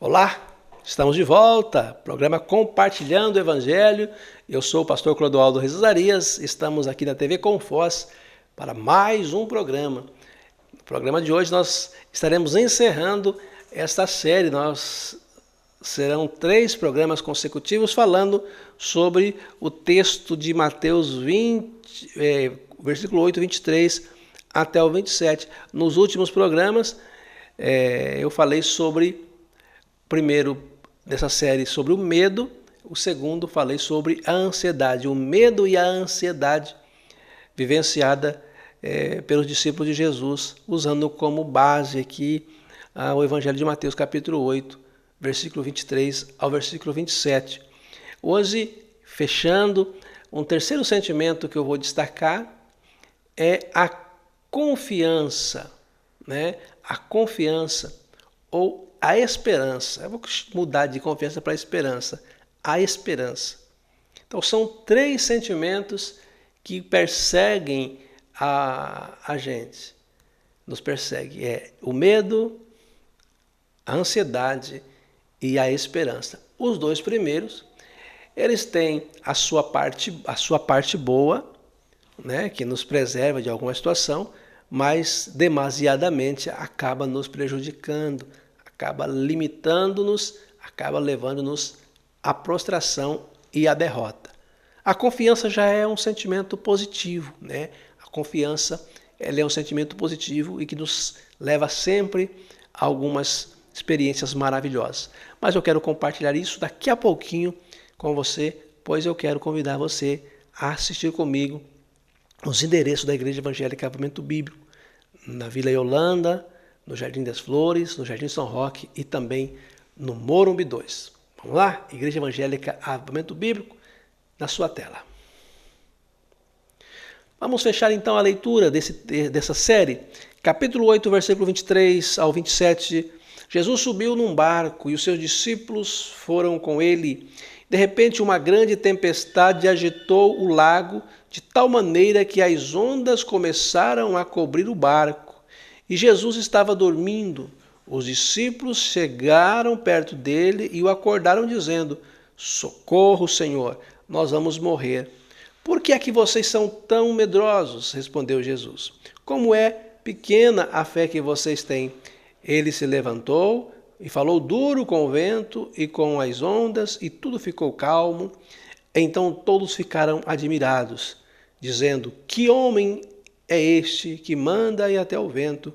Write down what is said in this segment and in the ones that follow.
Olá, estamos de volta, programa Compartilhando o Evangelho. Eu sou o pastor Clodoaldo Rezarias, estamos aqui na TV Confós para mais um programa. No programa de hoje nós estaremos encerrando esta série. Serão 3 programas consecutivos falando sobre o texto de Mateus 20, versículo 8, 23 até o 27. Nos últimos programas eu falei sobre primeiro dessa série sobre o medo, o segundo falei sobre a ansiedade, o medo e a ansiedade vivenciada pelos discípulos de Jesus, usando como base aqui o Evangelho de Mateus capítulo 8, versículo 23 ao versículo 27. Hoje, fechando, um terceiro sentimento que eu vou destacar é a confiança, né? A confiança ou a esperança. Eu vou mudar de confiança para esperança. A esperança. Então são 3 sentimentos que perseguem a gente. Nos persegue. É o medo, a ansiedade e a esperança. Os 2 primeiros, eles têm a sua parte boa, né, que nos preserva de alguma situação, mas demasiadamente acaba nos prejudicando, acaba limitando-nos, acaba levando-nos à prostração e à derrota. A confiança já é um sentimento positivo, né? A confiança ela é um sentimento positivo e que nos leva sempre a algumas experiências maravilhosas. Mas eu quero compartilhar isso daqui a pouquinho com você, pois eu quero convidar você a assistir comigo os endereços da Igreja Evangélica Avivamento Bíblico, na Vila Yolanda, no Jardim das Flores, no Jardim São Roque e também no Morumbi 2. Vamos lá? Igreja Evangélica Avivamento Bíblico, na sua tela. Vamos fechar então a leitura dessa série. Capítulo 8, versículo 23 ao 27. Jesus subiu num barco e os seus discípulos foram com ele. De repente, uma grande tempestade agitou o lago de tal maneira que as ondas começaram a cobrir o barco. E Jesus estava dormindo. Os discípulos chegaram perto dele e o acordaram dizendo: "Socorro, Senhor, nós vamos morrer." "Por que é que vocês são tão medrosos?" respondeu Jesus. "Como é pequena a fé que vocês têm." Ele se levantou e falou duro com o vento e com as ondas, e tudo ficou calmo. Então todos ficaram admirados, dizendo: "Que homem é este que manda ir até o vento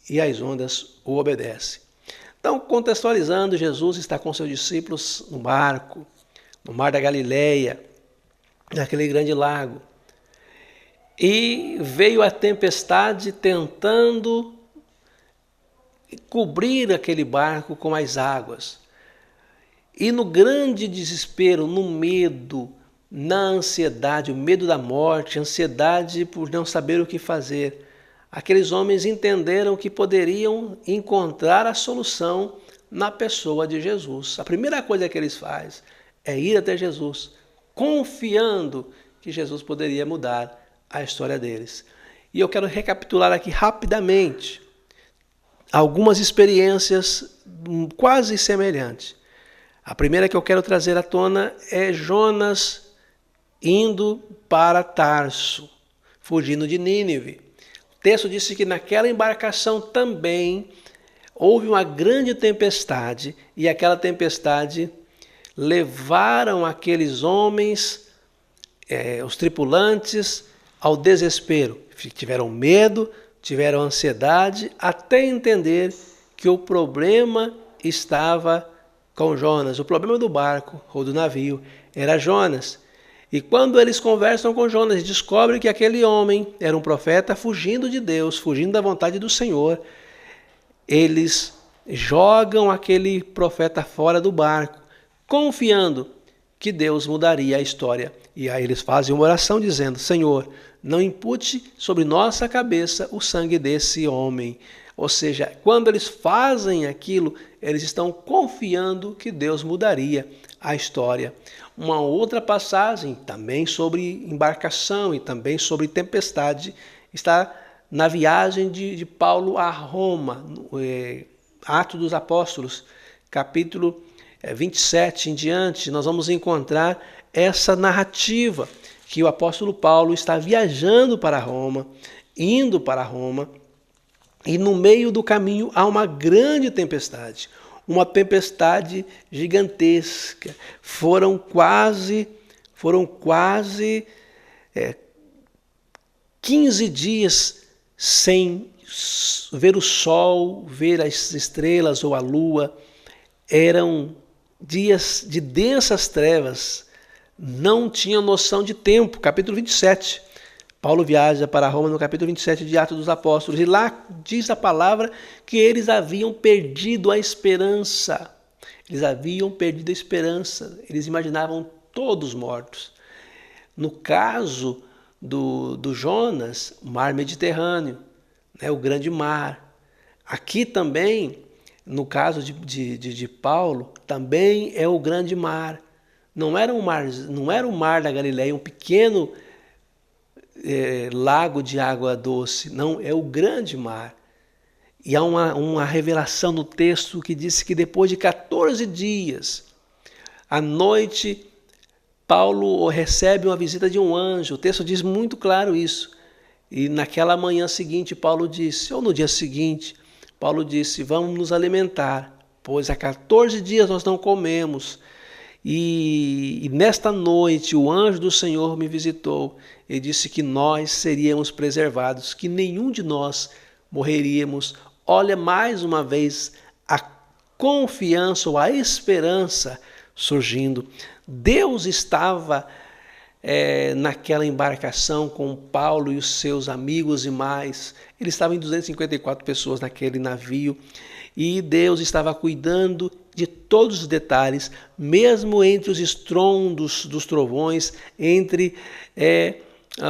e as ondas o obedecem?" Então, contextualizando, Jesus está com seus discípulos no barco, no mar da Galileia, naquele grande lago. E veio a tempestade tentando cobrir aquele barco com as águas. E no grande desespero, no medo, na ansiedade, o medo da morte, ansiedade por não saber o que fazer, aqueles homens entenderam que poderiam encontrar a solução na pessoa de Jesus. A primeira coisa que eles fazem é ir até Jesus, confiando que Jesus poderia mudar a história deles. E eu quero recapitular aqui rapidamente algumas experiências quase semelhantes. A primeira que eu quero trazer à tona é Jonas indo para Tarso, fugindo de Nínive. O texto disse que naquela embarcação também houve uma grande tempestade, e aquela tempestade levaram aqueles homens, os tripulantes, ao desespero. Tiveram medo, tiveram ansiedade, até entender que o problema estava com Jonas. O problema do barco ou do navio era Jonas. E quando eles conversam com Jonas, descobrem que aquele homem era um profeta fugindo de Deus, fugindo da vontade do Senhor. Eles jogam aquele profeta fora do barco, confiando que Deus mudaria a história. E aí eles fazem uma oração dizendo: "Senhor, não impute sobre nossa cabeça o sangue desse homem." Ou seja, quando eles fazem aquilo, eles estão confiando que Deus mudaria a história. Uma outra passagem, também sobre embarcação e também sobre tempestade, está na viagem de Paulo a Roma, Atos dos Apóstolos, capítulo 27 em diante, nós vamos encontrar essa narrativa que o apóstolo Paulo está viajando para Roma, indo para Roma, e no meio do caminho há uma grande tempestade, uma tempestade gigantesca. Foram quase 15 dias sem ver o sol, ver as estrelas ou a lua. Eram dias de densas trevas, não tinham noção de tempo. Capítulo 27. Paulo viaja para Roma no capítulo 27 de Atos dos Apóstolos, e lá diz a palavra que eles haviam perdido a esperança. Eles haviam perdido a esperança, eles imaginavam todos mortos. No caso do Jonas, o mar Mediterrâneo, né, o grande mar. Aqui também, no caso de Paulo, também é o grande mar. Não era o mar da Galileia, um pequeno lago de água doce. Não, é o grande mar. E há uma revelação no texto que diz que depois de 14 dias, à noite, Paulo recebe uma visita de um anjo. O texto diz muito claro isso. E naquela manhã seguinte, Paulo disse, ou no dia seguinte, Paulo disse, vamos nos alimentar, pois há 14 dias nós não comemos. E nesta noite o anjo do Senhor me visitou e disse que nós seríamos preservados, que nenhum de nós morreríamos. Olha mais uma vez a confiança ou a esperança surgindo. Deus estava naquela embarcação com Paulo e os seus amigos e mais. Eles estavam em 254 pessoas naquele navio, e Deus estava cuidando de todos os detalhes, mesmo entre os estrondos dos trovões, entre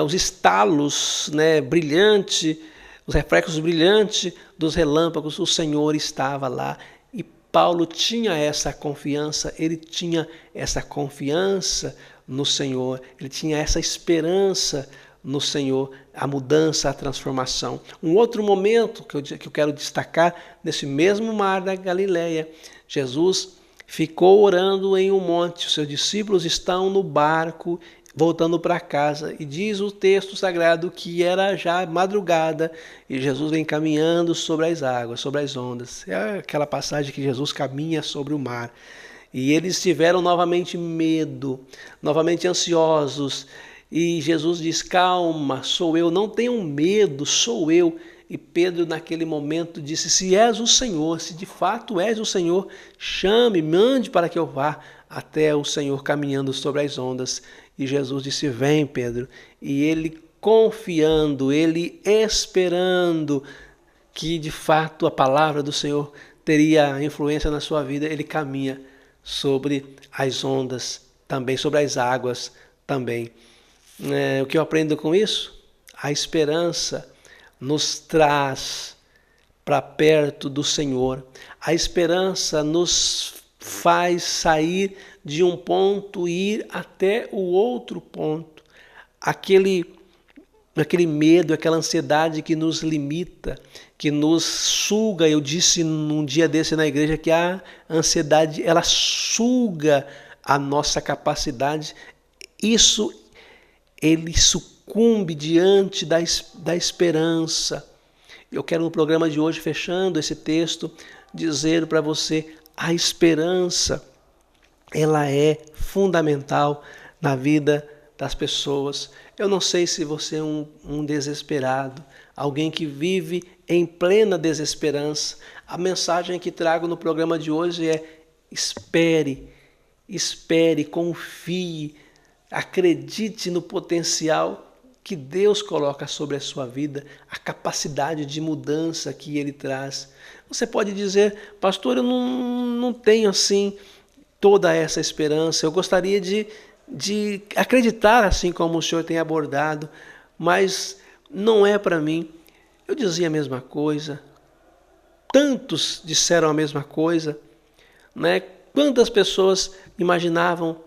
os estalos brilhantes, os reflexos brilhantes dos relâmpagos. O Senhor estava lá. E Paulo tinha essa confiança, ele tinha essa confiança no Senhor, ele tinha essa esperança no Senhor, a mudança, a transformação. Um outro momento que eu quero destacar, nesse mesmo mar da Galileia, Jesus ficou orando em um monte, os seus discípulos estão no barco, voltando para casa, e diz o texto sagrado que era já madrugada, e Jesus vem caminhando sobre as águas, sobre as ondas. É aquela passagem que Jesus caminha sobre o mar. E eles tiveram novamente medo, novamente ansiosos. E Jesus diz, calma, sou eu, não tenham medo, sou eu. E Pedro naquele momento disse, se és o Senhor, se de fato és o Senhor, chame, mande para que eu vá até o Senhor caminhando sobre as ondas. E Jesus disse, vem Pedro. E ele confiando, ele esperando que de fato a palavra do Senhor teria influência na sua vida, ele caminha sobre as ondas também, sobre as águas também. O que eu aprendo com isso? A esperança nos traz para perto do Senhor. A esperança nos faz sair de um ponto e ir até o outro ponto. Aquele medo, aquela ansiedade que nos limita, que nos suga. Eu disse num dia desse na igreja que a ansiedade, ela suga a nossa capacidade. Ele sucumbe diante da esperança. Eu quero no programa de hoje, fechando esse texto, dizer para você, a esperança, ela é fundamental na vida das pessoas. Eu não sei se você é um desesperado, alguém que vive em plena desesperança. A mensagem que trago no programa de hoje é: espere, confie, acredite no potencial que Deus coloca sobre a sua vida, a capacidade de mudança que Ele traz. Você pode dizer, pastor, eu não tenho assim toda essa esperança, eu gostaria de acreditar assim como o senhor tem abordado, mas não é para mim. Eu dizia a mesma coisa, tantos disseram a mesma coisa, né? Quantas pessoas imaginavam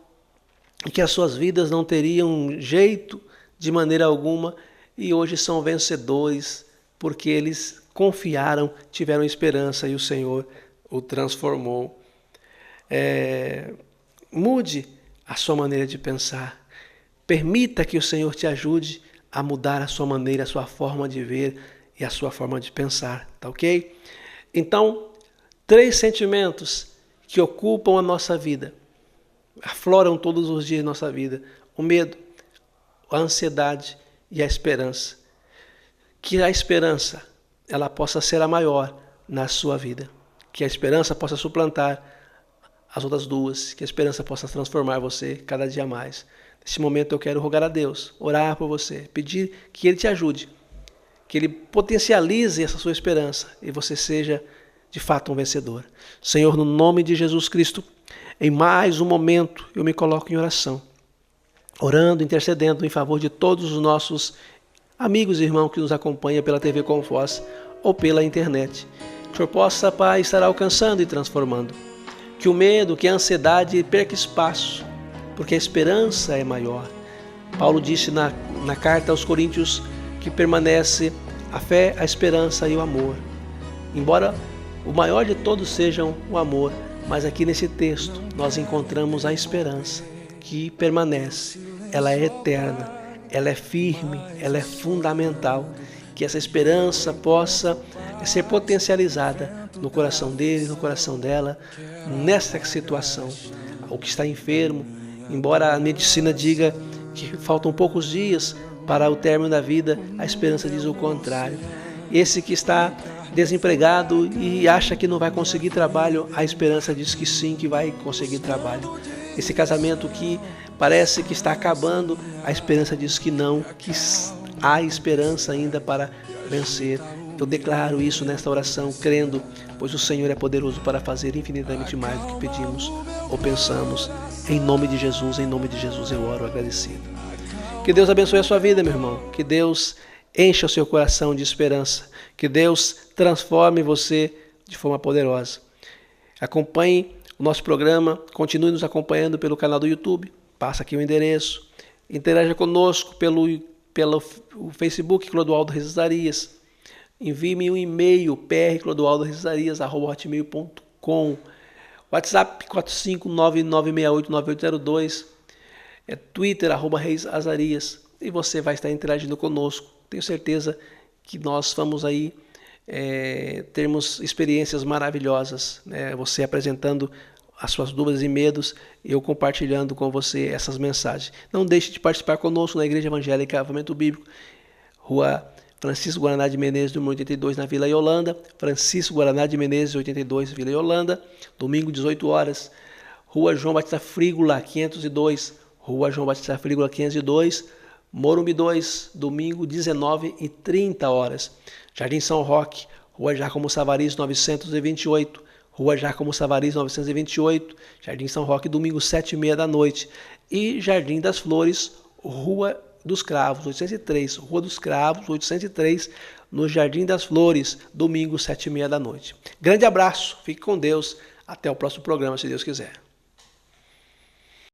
que as suas vidas não teriam jeito de maneira alguma, e hoje são vencedores porque eles confiaram, tiveram esperança e o Senhor o transformou. Mude a sua maneira de pensar. Permita que o Senhor te ajude a mudar a sua maneira, a sua forma de ver e a sua forma de pensar, tá ok? Então, 3 sentimentos que ocupam a nossa vida, afloram todos os dias da nossa vida: o medo, a ansiedade e a esperança. Que a esperança ela possa ser a maior na sua vida. Que a esperança possa suplantar as outras duas. Que a esperança possa transformar você cada dia mais. Neste momento eu quero rogar a Deus, orar por você, pedir que Ele te ajude, que Ele potencialize essa sua esperança e você seja de fato um vencedor. Senhor, no nome de Jesus Cristo, em mais um momento eu me coloco em oração, orando, intercedendo em favor de todos os nossos amigos e irmãos que nos acompanham pela TV Confoz ou pela internet. Que o Senhor possa, Pai, estar alcançando e transformando. Que o medo, que a ansiedade perca espaço, porque a esperança é maior. Paulo disse na carta aos Coríntios que permanece a fé, a esperança e o amor. Embora o maior de todos sejam o amor, mas aqui nesse texto nós encontramos a esperança que permanece. Ela é eterna, ela é firme, ela é fundamental. Que essa esperança possa ser potencializada no coração dele, no coração dela, nessa situação. O que está enfermo, embora a medicina diga que faltam poucos dias para o término da vida, a esperança diz o contrário. Esse que está desempregado e acha que não vai conseguir trabalho, a esperança diz que sim, que vai conseguir trabalho. Esse casamento que parece que está acabando, a esperança diz que não, que há esperança ainda para vencer. Eu declaro isso nesta oração, crendo, pois o Senhor é poderoso para fazer infinitamente mais do que pedimos ou pensamos. Em nome de Jesus eu oro agradecido. Que Deus abençoe a sua vida, meu irmão. Que Deus encha o seu coração de esperança. Que Deus transforme você de forma poderosa. Acompanhe o nosso programa, continue nos acompanhando pelo canal do YouTube. Passa aqui o endereço. Interaja conosco pelo Facebook Clodoaldo Rezarias. Envie-me um e-mail, prclodoaldo.hotmail.com. WhatsApp 45996899802. Twitter, @reisazarias. E você vai estar interagindo conosco. Tenho certeza que nós vamos aí termos experiências maravilhosas, né? Você apresentando as suas dúvidas e medos, eu compartilhando com você essas mensagens. Não deixe de participar conosco na Igreja Evangélica Avivamento Bíblico, Rua Francisco Guaraná de Menezes, número 82, na Vila Yolanda. Francisco Guaraná de Menezes, 82, Vila Yolanda. Domingo, 18 horas. Rua João Batista Frígula, 502. Rua João Batista Frígula, 502. Morumbi 2, domingo, 19h30 horas. Jardim São Roque, Rua Jacomo Savariz, 928. Rua Jacomo Savariz, 928. Jardim São Roque, domingo, 7h30 da noite. E Jardim das Flores, Rua dos Cravos, 803, Rua dos Cravos, 803, no Jardim das Flores, domingo, 7h30 da noite. Grande abraço, fique com Deus, até o próximo programa, se Deus quiser.